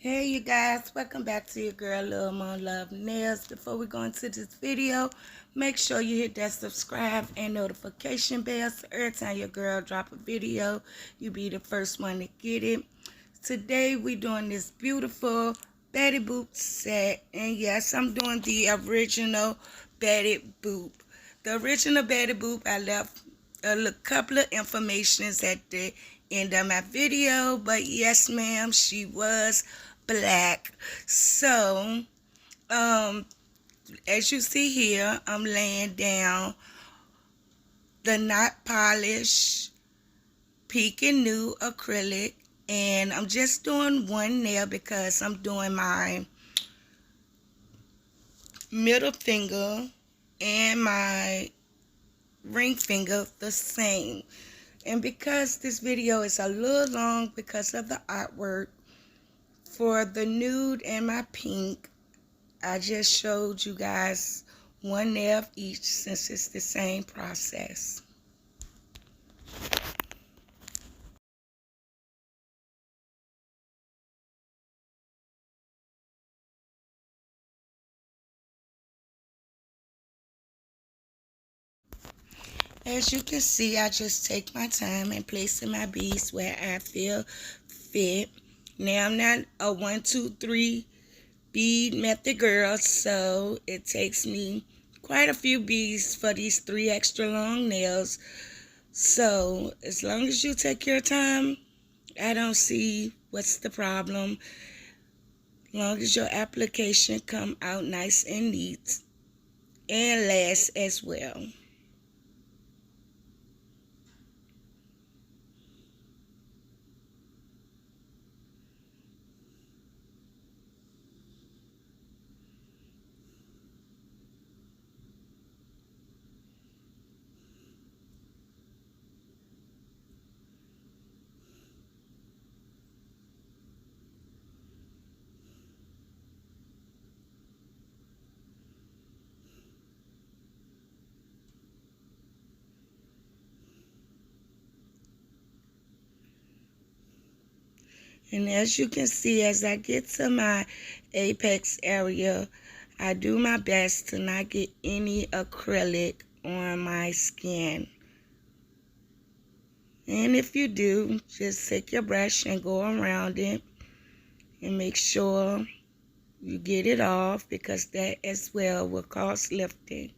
Hey you guys, welcome back to your girl Lil Mon Love Nails. Before we go into this video, make sure you hit that subscribe and notification bell so every time your girl drop a video, you be the first one to get it. Today we doing this beautiful Betty Boop set, and yes, I'm doing the original Betty Boop. The original Betty Boop, I left a couple of informations at the end of my video, but yes ma'am, she was black. So as you see here, I'm laying down the not polished Peking New acrylic, and I'm just doing one nail because I'm doing my middle finger and my ring finger the same. And because this video is a little long because of the artwork for the nude and my pink, I just showed you guys one nail of each since it's the same process. As you can see, I just take my time and placing my beads where I feel fit. Now I'm not a 1, 2, 3 bead method girl, so it takes me quite a few beads for these 3 extra long nails. So as long as you take your time, I don't see what's the problem. As long as your application come out nice and neat and last as well. And as you can see, as I get to my apex area, I do my best to not get any acrylic on my skin. And if you do, just take your brush and go around it and make sure you get it off, because that as well will cause lifting.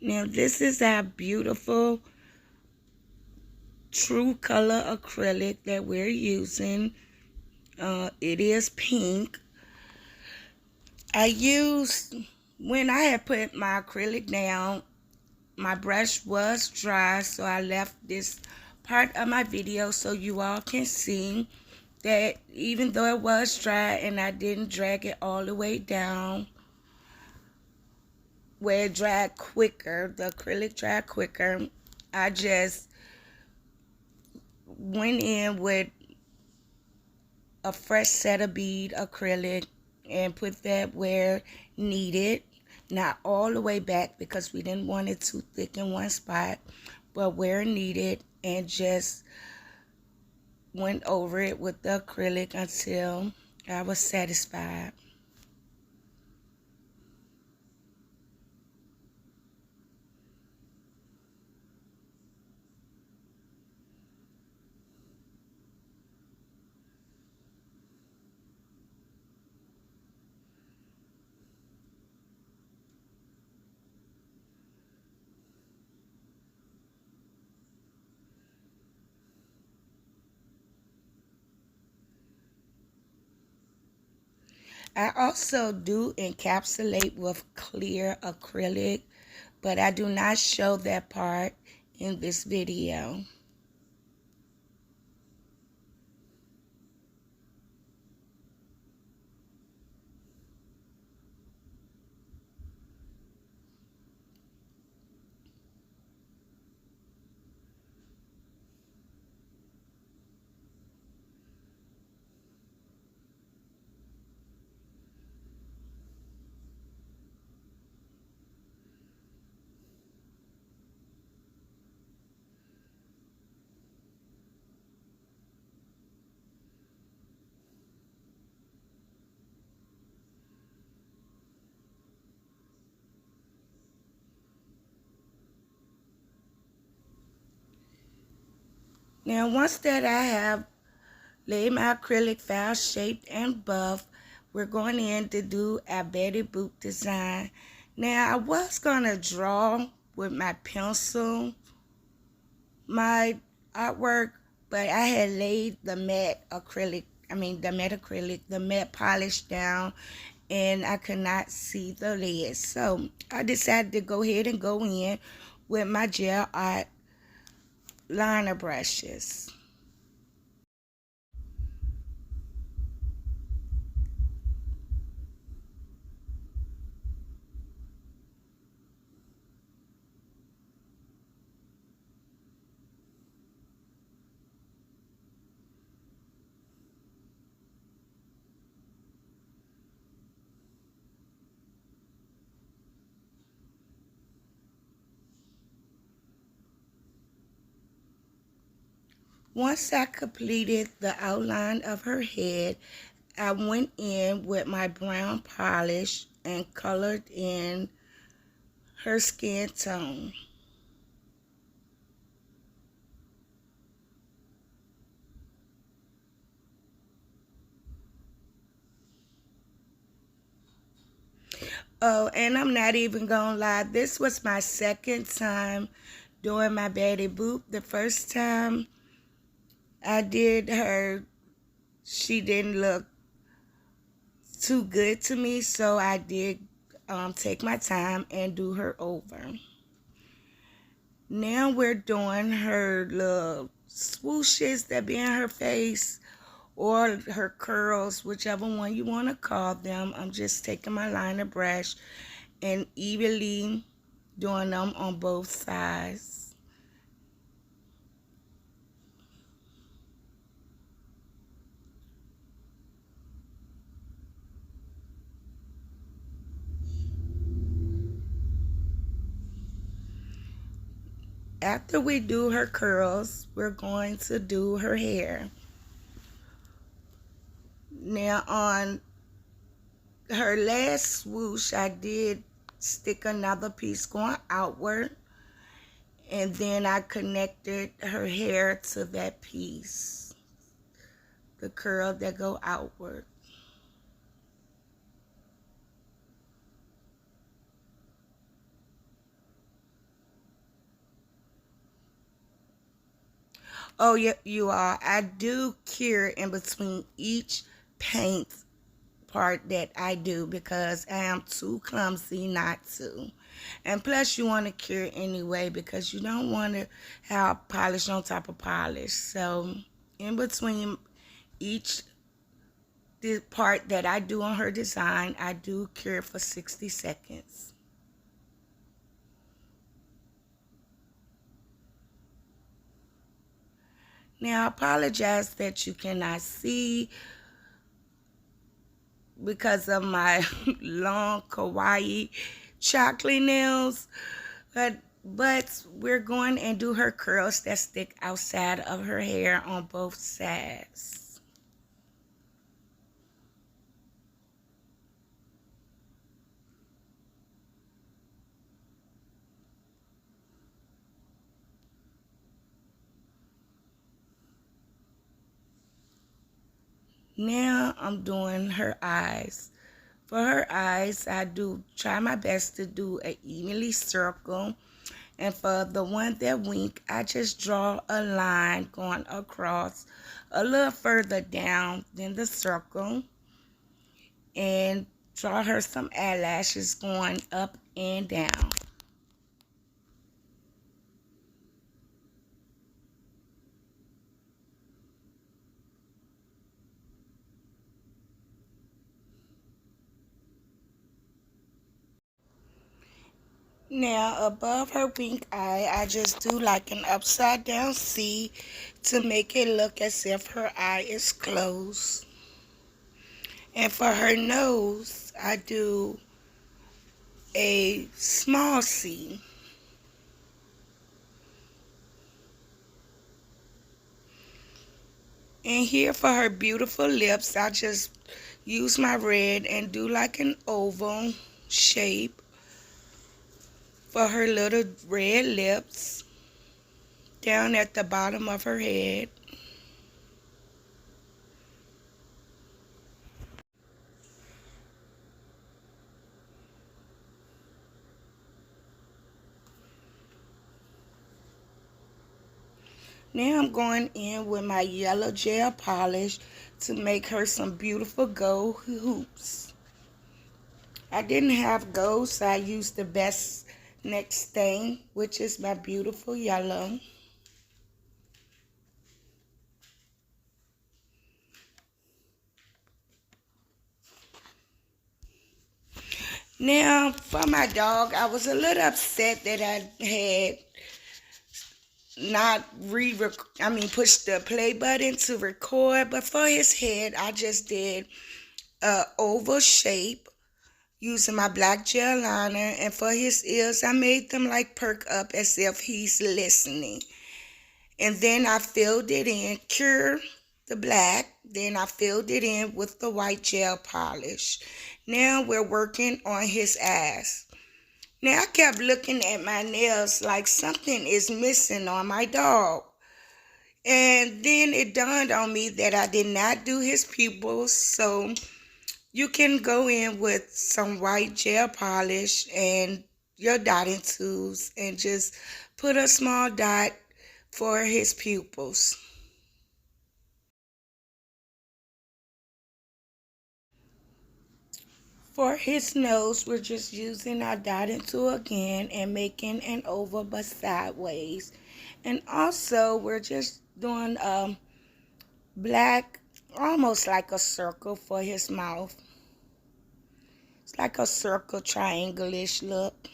Now this is our beautiful true color acrylic that we're using. It is pink. When I had put my acrylic down, my brush was dry, so I left this part of my video so you all can see that even though it was dry and I didn't drag it all the way down, where it dried quicker, the acrylic dried quicker, I just went in with a fresh set of bead acrylic and put that where needed, not all the way back because we didn't want it too thick in one spot, but where needed, and just went over it with the acrylic until I was satisfied. I also do encapsulate with clear acrylic, but I do not show that part in this video. Now, once that I have laid my acrylic file shaped and buff, we're going in to do our Betty Boop design. Now, I was going to draw with my pencil my artwork, but I had laid the matte acrylic, the matte polish down, and I could not see the lid. So I decided to go ahead and go in with my gel art liner brushes. Once I completed the outline of her head, I went in with my brown polish and colored in her skin tone. Oh, and I'm not even gonna lie, this was my second time doing my Betty Boop. The first time I did her, she didn't look too good to me, so I did take my time and do her over. Now we're doing her little swooshes that be in her face or her curls, whichever one you want to call them. I'm just taking my liner brush and evenly doing them on both sides. After we do her curls, we're going to do her hair. Now on her last swoosh, I did stick another piece going outward, and then I connected her hair to that piece, the curl that go outward. Oh, yeah, you are. I do cure in between each paint part that I do because I am too clumsy not to. And plus, you want to cure anyway because you don't want to have polish on top of polish. So, in between each part that I do on her design, I do cure for 60 seconds. Now, I apologize that you cannot see because of my long kawaii chocolate nails, but we're going and do her curls that stick outside of her hair on both sides. Now I'm doing her eyes. For her eyes, I do try my best to do an evenly circle. And for the one that wink, I just draw a line going across a little further down than the circle. and draw her some eyelashes going up and down. Now above her wink eye, I just do like an upside down C to make it look as if her eye is closed. And for her nose, I do a small C. And here for her beautiful lips, I just use my red and do like an oval shape for her little red lips down at the bottom of her head. Now I'm going in with my yellow gel polish to make her some beautiful gold hoops. I didn't have gold, so I used the best next stain, which is my beautiful yellow. Now, for my dog, I was a little upset that I had not pushed the play button to record, but for his head, I just did a oval shape using my black gel liner, and for his ears, I made them like perk up as if he's listening. And then I filled it in, cure the black, then I filled it in with the white gel polish. Now we're working on his eyes. Now I kept looking at my nails like something is missing on my dog. And then it dawned on me that I did not do his pupils, so you can go in with some white gel polish and your dotting tools and just put a small dot for his pupils. For his nose, we're just using our dotting tool again and making an oval but sideways. And also, we're just doing black, almost like a circle for his mouth. It's like a circle, triangle-ish look.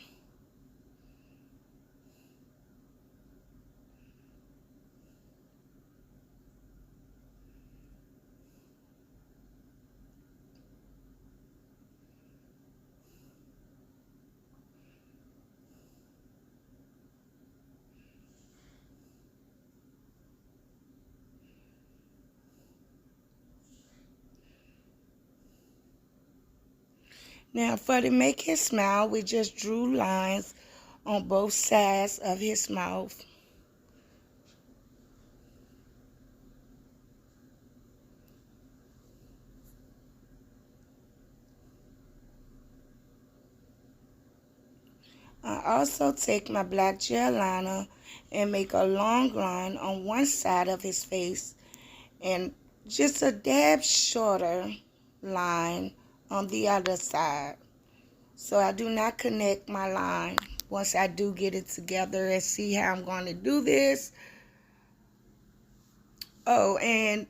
Now, for to make his smile, we just drew lines on both sides of his mouth. I also take my black gel liner and make a long line on one side of his face and just a dab shorter line on the other side. So I do not connect my line once I do get it together and see how I'm going to do this. Oh, and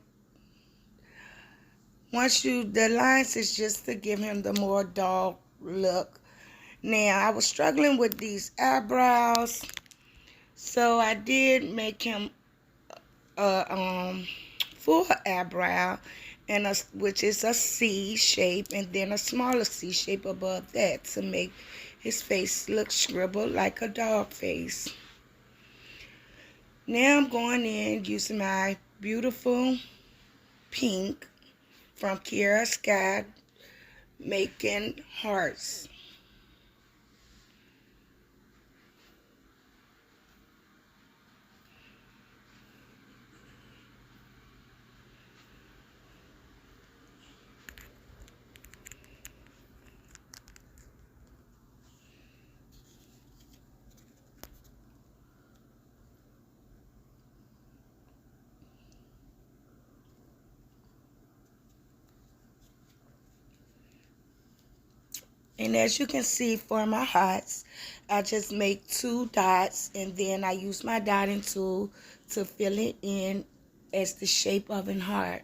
the lines is just to give him the more dog look. Now, I was struggling with these eyebrows, so I did make him a full eyebrow, which is a C shape, and then a smaller C shape above that to make his face look scribbled like a dog face. Now I'm going in using my beautiful pink from Kiara Sky, making hearts. And as you can see for my hearts, I just make 2 dots and then I use my dotting tool to fill it in as the shape of an heart.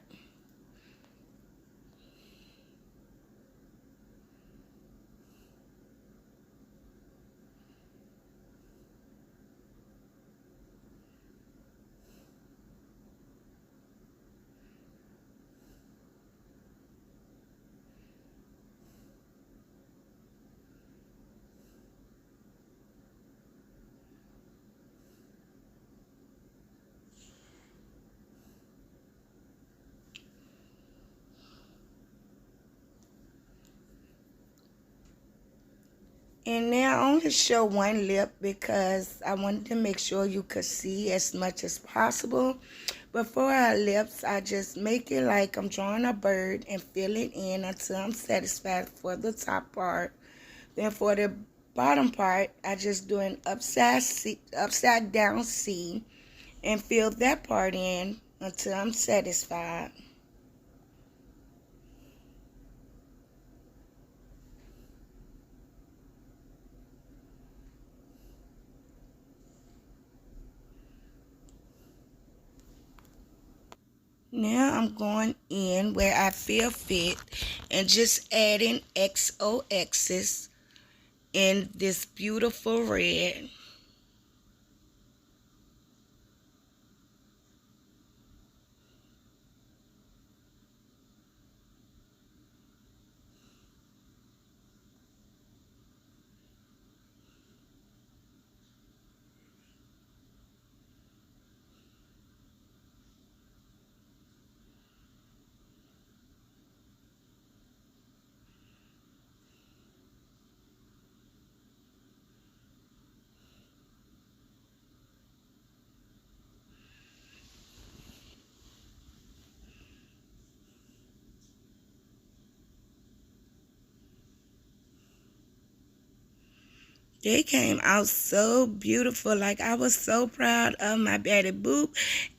And now I only show one lip because I wanted to make sure you could see as much as possible. But for our lips, I just make it like I'm drawing a bird and fill it in until I'm satisfied for the top part. Then for the bottom part, I just do an upside down C and fill that part in until I'm satisfied. Now I'm going in where I feel fit and just adding XOXs in this beautiful red. They came out so beautiful. Like, I was so proud of my Betty Boop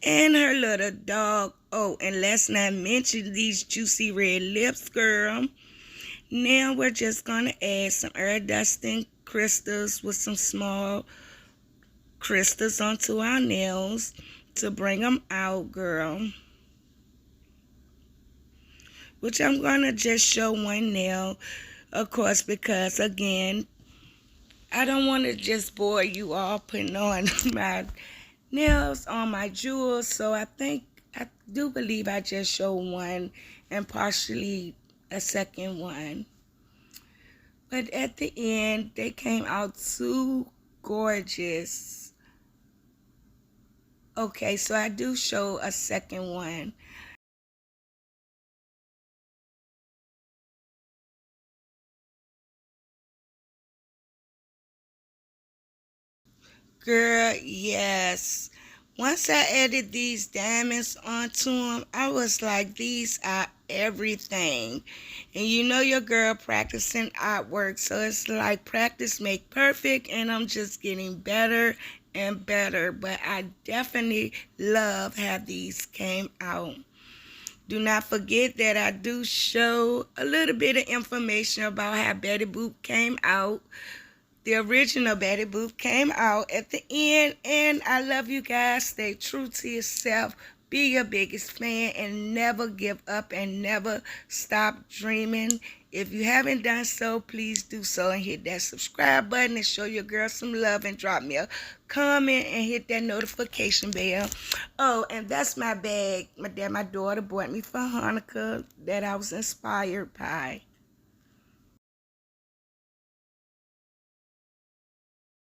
and her little dog. Oh, and let's not mention these juicy red lips, girl. Now we're just going to add some iridescent crystals with some small crystals onto our nails to bring them out, girl. Which I'm going to just show one nail, of course, because, again, I don't want to just bore you all putting on my nails on my jewels. So I do believe I just show one and partially a second one. But at the end, they came out too gorgeous. Okay, so I do show a second one. Girl, yes. Once I added these diamonds onto them, I was like, these are everything. And you know your girl practicing artwork, so it's like practice make perfect, and I'm just getting better and better. But I definitely love how these came out. Do not forget that I do show a little bit of information about how Betty Boop came out. The original Betty Boop came out at the end, and I love you guys. Stay true to yourself. Be your biggest fan and never give up and never stop dreaming. If you haven't done so, please do so and hit that subscribe button and show your girl some love and drop me a comment and hit that notification bell. Oh, and that's my bag that my daughter bought me for Hanukkah that I was inspired by.